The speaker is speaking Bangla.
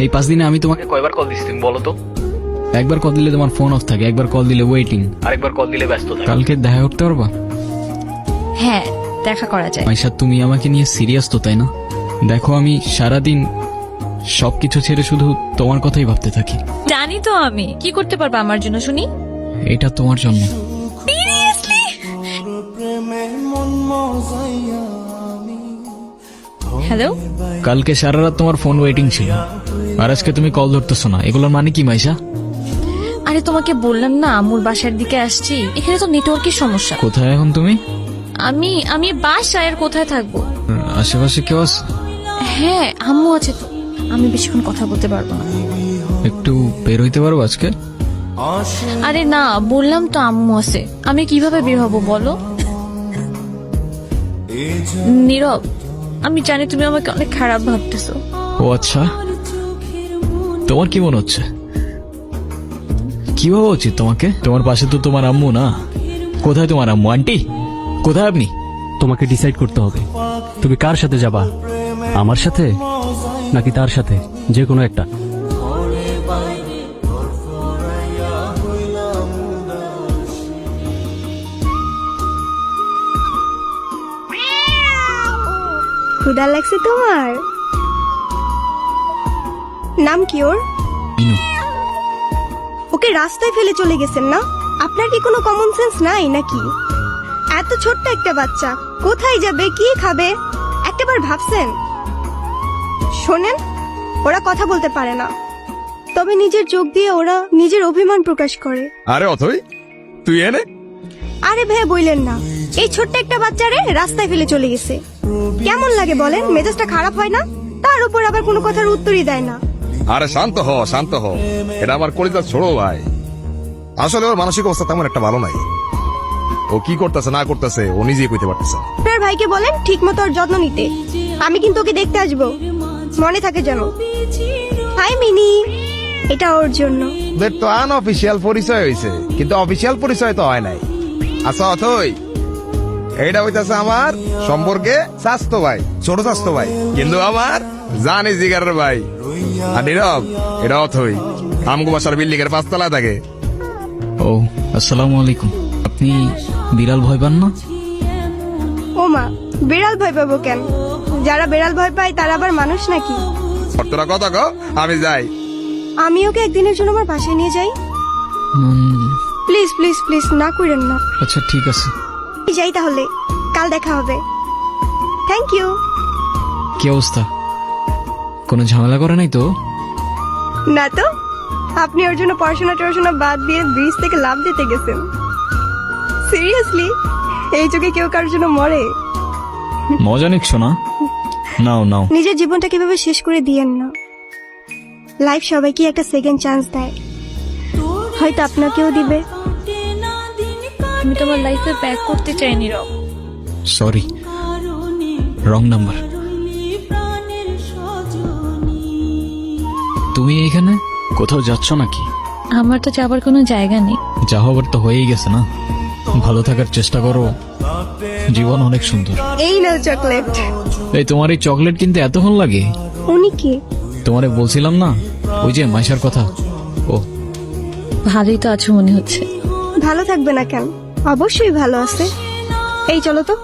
এই 5 দিনে আমি তোমাকে কয়বার কল দিছি তুমি বলো তো? একবার কল দিলে তোমার ফোন অফ থাকে, একবার কল দিলে ওয়েটিং, আরেকবার কল দিলে ব্যস্ত থাকে। কালকে দেখা করতে পারবা? হ্যাঁ, দেখা করা যায়। আয়শা, তুমি আমাকে নিয়ে সিরিয়াস তো, তাই না? দেখো, আমি সারাদিন সবকিছু ছেড়ে শুধু তোমার কথাই ভাবতে থাকি। জানি তো আমি কি করতে পারবো আমার জন্য, শুনি। এটা তোমার জন্য। হ্যালো, কালকে সারা রাত তোমার ফোন ওয়েটিং ছিল, আর আজকে তুমি কল ধরতেছো না। এগুলোর মানে কি মাইশা? আরে তোমাকে বললাম না আম্মুর বাসার দিকে আসছি, এখানে তো নেটওয়ার্কের সমস্যা। কোথায় এখন তুমি? আমি আমি বাসায়, আর কোথায় থাকবো? আশেপাশে কেউ আছে? হ্যাঁ, আম্মু আছে তো। আমি বেশিক্ষণ কথা বলতে পারবো না। একটু বের হইতে পারবো আজকে? আরে না, বললাম তো আম্মু আছে, আমি কিভাবে বের হব বলো? নীরব, আমি জানি তুমি আমাকে অনেক খারাপ ভাবতেছো। ও আচ্ছা, তোমার কি মনে হচ্ছে? কি ভাবা উচিত তোমাকে? তোমার পাশে তো তোমার আম্মু না। কোথায় তোমার আম্মু? আন্টি কোথায় আপনি? তোমাকে ডিসাইড করতে হবে তুমি কার সাথে যাবা, আমার সাথে নাকি তার সাথে, যে কোনো একটা। ক্ষুধা লাগছে তোমার? নাম কি ওর? মিনু। ওকে রাস্তায় ফেলে চলে গেছেন না? আপনার কি কোনো কমন সেন্স নাই নাকি? এত ছোট্ট একটা বাচ্চা কোথায় যাবে, কি খাবে, একটাবার ভাবছেন? শোনেন, ওরা কথা বলতে পারে না, তবে নিজের চোখ দিয়ে ওরা নিজের অভিমান প্রকাশ করে। আরে অথই, তুই এনে আরে ভাই বইলেন না, এই ছোট্ট একটা বাচ্চারে রাস্তায় ফেলে চলে গেছে। কেমন লাগে বলেন? মেজাজটা খারাপ হয় না? তার উপর আবার কোনো কথার উত্তরই দেয় না। আরে শান্ত হ, শান্ত হ। এটা আমার কলিজার ছোড়ো ভাই। আসলে ওর মানসিক অবস্থা তেমন একটা ভালো নাই। ও কি করতেছে না করতেছে ও নিজেই কইতে পারতেছে না। আপনার ভাইকে বলেন ঠিক মতো ওর যত্ন নিতে। আমি কিন্তু ওকে দেখতে আসবো, মনে থাকে যেন। হাই মিনি, এটা ওর জন্য। ওদের তো আনঅফিসিয়াল পরিচয় হয়েছে, কিন্তু অফিসিয়াল পরিচয় তো হয় নাই। আচ্ছা অথই, এইটা হইতাছে আমার সম্পর্কে স্বাস্থ্য ভাই, ছোট স্বাস্থ্য ভাই, কিন্তু আমার জানি জিগারের ভাই। আর নীরব, এটা অথই আমগো বাসার বিল্ডিং এর 5 তলায় থাকে। ও আসসালামু আলাইকুম। আপনি বিড়াল ভয় পান না? ও মা, বিড়াল ভয় পাবো কেন? যারা বিড়াল ভয় পায় তারা আবার মানুষ নাকি? তোরা কথা কও, আমি যাই। আমি ওকে একদিনের জন্য আমার বাসায় নিয়ে যাই। প্লিজ প্লিজ প্লিজ, না করেন না। আচ্ছা ঠিক আছে। যাই তাহলে, কাল দেখা হবে। Thank you. কি অবস্থা? কোনো ঝামেলা করে নাই তো? না তো, আপনি ওর জন্য পড়াশোনা বাদ দিয়ে ব্রিজ থেকে লাফ দিতে গেছেন। সিরিয়াসলি, এই যুগে কেউ কারোর জন্য মরে? মজা নিচ্ছ না? নাও নাও। নিজের জীবনটা কিভাবে শেষ করে দিয়েন না। লাইফ সবাইকে একটা সেকেন্ড চান্স দেয়, হয়তো আপনাকেও দিবে। আমি তোমার লাইফে ব্যাক করতে চাই নীরব। Sorry, wrong number. তুমি এইখানে কোথাও যাচ্ছ নাকি? আমার তো যাবার কোনো জায়গা নেই। যা হবার তো হয়েই গেছে না। ভালো থাকার চেষ্টা করো, জীবন অনেক সুন্দর। এই নাও চকলেট। এই তোমার এই চকলেট কিনতে এতক্ষণ লাগে? উনি কি? তোমারে বলছিলাম না, ওই যে মাইশার কথা। ও ভালোই তো আছো মনে হচ্ছে। ভালো থাকবে না কেন? অবশ্যই ভালো আছে। এই চলো তো।